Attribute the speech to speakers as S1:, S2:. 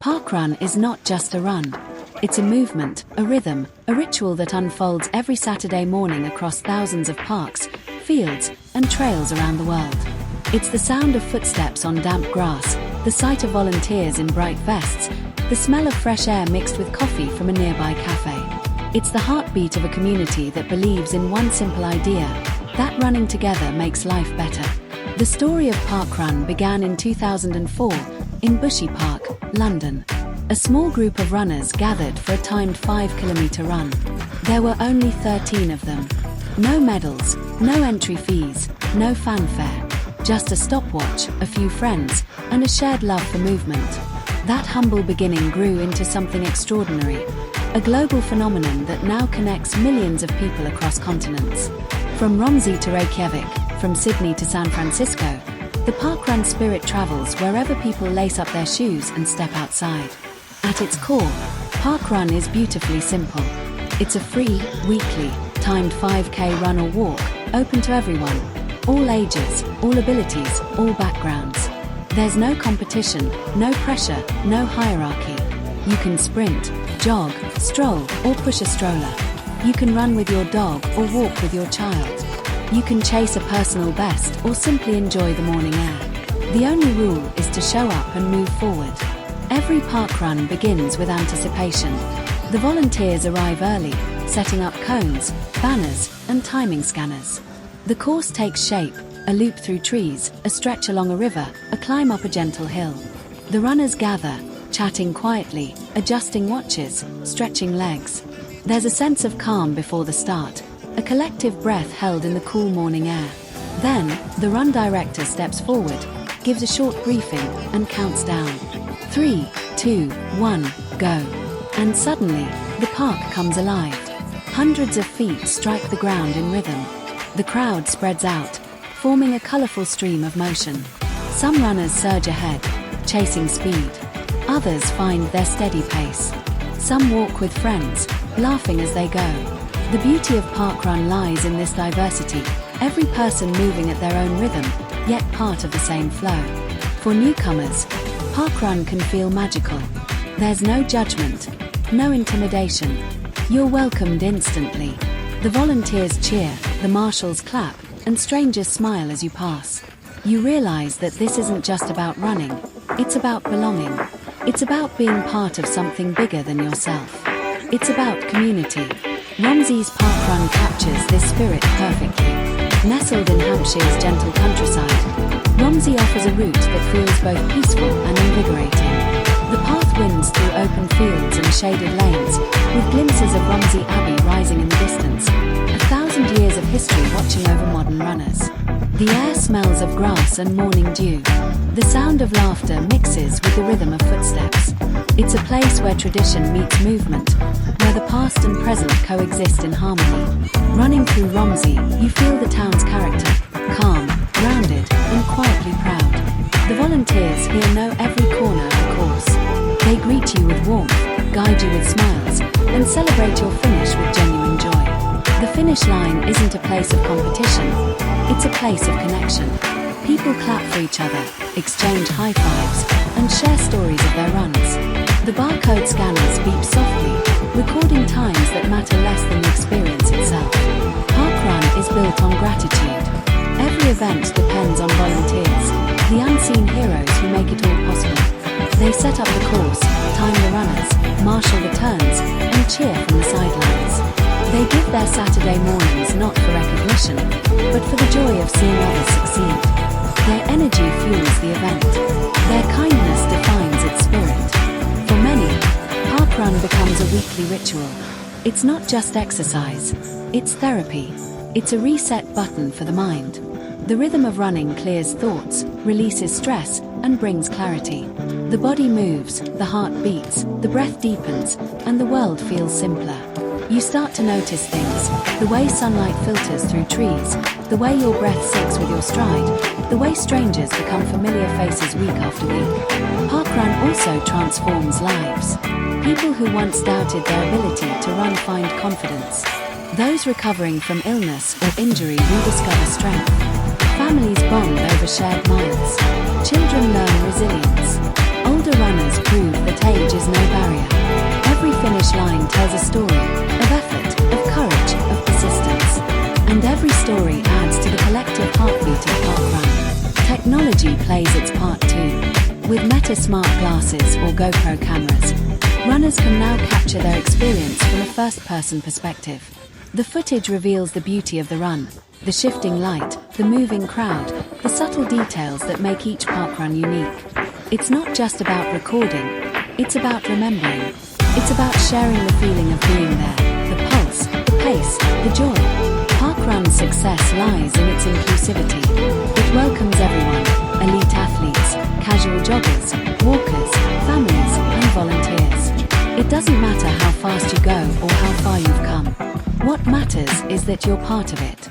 S1: Parkrun is not just a run. It's a movement, a rhythm, a ritual that unfolds every Saturday morning across thousands of parks, fields, and trails around the world. It's the sound of footsteps on damp grass, the sight of volunteers in bright vests, the smell of fresh air mixed with coffee from a nearby cafe. It's the heartbeat of a community that believes in one simple idea, that running together makes life better. The story of Parkrun began in 2004 in Bushy Park, London. A small group of runners gathered for a timed 5-kilometre run. There were only 13 of them. No medals, no entry fees, no fanfare. Just a stopwatch, a few friends, and a shared love for movement. That humble beginning grew into something extraordinary. A global phenomenon that now connects millions of people across continents. From Romsey to Reykjavik, from Sydney to San Francisco, the Parkrun spirit travels wherever people lace up their shoes and step outside. At its core, Parkrun is beautifully simple. It's a free, weekly, timed 5K run or walk, open to everyone. All ages, all abilities, all backgrounds. There's no competition, no pressure, no hierarchy. You can sprint, jog, stroll, or push a stroller. You can run with your dog or walk with your child. You can chase a personal best or simply enjoy the morning air. The only rule is to show up and move forward. Every parkrun begins with anticipation. The volunteers arrive early, setting up cones, banners, and timing scanners. The course takes shape, a loop through trees, a stretch along a river, a climb up a gentle hill. The runners gather, chatting quietly, adjusting watches, stretching legs. There's a sense of calm before the start, a collective breath held in the cool morning air. Then, the run director steps forward, gives a short briefing, and counts down. 3, 2, 1, go. And suddenly, the park comes alive. Hundreds of feet strike the ground in rhythm. The crowd spreads out, forming a colorful stream of motion. Some runners surge ahead, chasing speed. Others find their steady pace. Some walk with friends, laughing as they go. The beauty of Parkrun lies in this diversity, every person moving at their own rhythm, yet part of the same flow. For newcomers, Parkrun can feel magical. There's no judgment, no intimidation. You're welcomed instantly. The volunteers cheer, the marshals clap, and strangers smile as you pass. You realize that this isn't just about running, it's about belonging. It's about being part of something bigger than yourself. It's about community. Romsey's Parkrun captures this spirit perfectly. Nestled in Hampshire's gentle countryside, Romsey offers a route that feels both peaceful and invigorating. The path winds through open fields and shaded lanes, with glimpses of Romsey Abbey rising in the distance, 1,000 years of history watching over modern runners. The air smells of grass and morning dew. The sound of laughter mixes with the rhythm of footsteps. It's a place where tradition meets movement, where the past and present coexist in harmony. Running through Romsey, you feel the town's character, calm, grounded, and quietly proud. The volunteers here know every corner of the course. They greet you with warmth, guide you with smiles, and celebrate your finish with genuine joy. The finish line isn't a place of competition, it's a place of connection. People clap for each other, exchange high fives, and share stories of their runs. The barcode scanners beep softly, recording times that matter less than the experience itself. Parkrun is built on gratitude. Every event depends on volunteers, the unseen heroes who make it all possible. They set up the course, time the runners, marshal the turns, and cheer from the sidelines. They give their Saturday mornings not for recognition, but for the joy of seeing others succeed. Their energy fuels the event. Their kindness defines its spirit. For many, Parkrun becomes a weekly ritual. It's not just exercise, it's therapy. It's a reset button for the mind. The rhythm of running clears thoughts, releases stress, and brings clarity. The body moves, the heart beats, the breath deepens, and the world feels simpler. You start to notice things, the way sunlight filters through trees, the way your breath sinks with your stride, the way strangers become familiar faces week after week. Parkrun also transforms lives. People who once doubted their ability to run find confidence. Those recovering from illness or injury rediscover strength. Families bond over shared miles. Children learn resilience. Older runners prove that age With Meta smart glasses or GoPro cameras, runners can now capture their experience from a first-person perspective. The footage reveals the beauty of the run, the shifting light, the moving crowd, the subtle details that make each parkrun unique. It's not just about recording, it's about remembering. It's about sharing the feeling of being there, the pulse, the pace, the joy. Parkrun's success lies in its inclusivity. It welcomes everyone, elite athletes, casual joggers, walkers, families, and volunteers. It doesn't matter how fast you go or how far you've come. What matters is that you're part of it.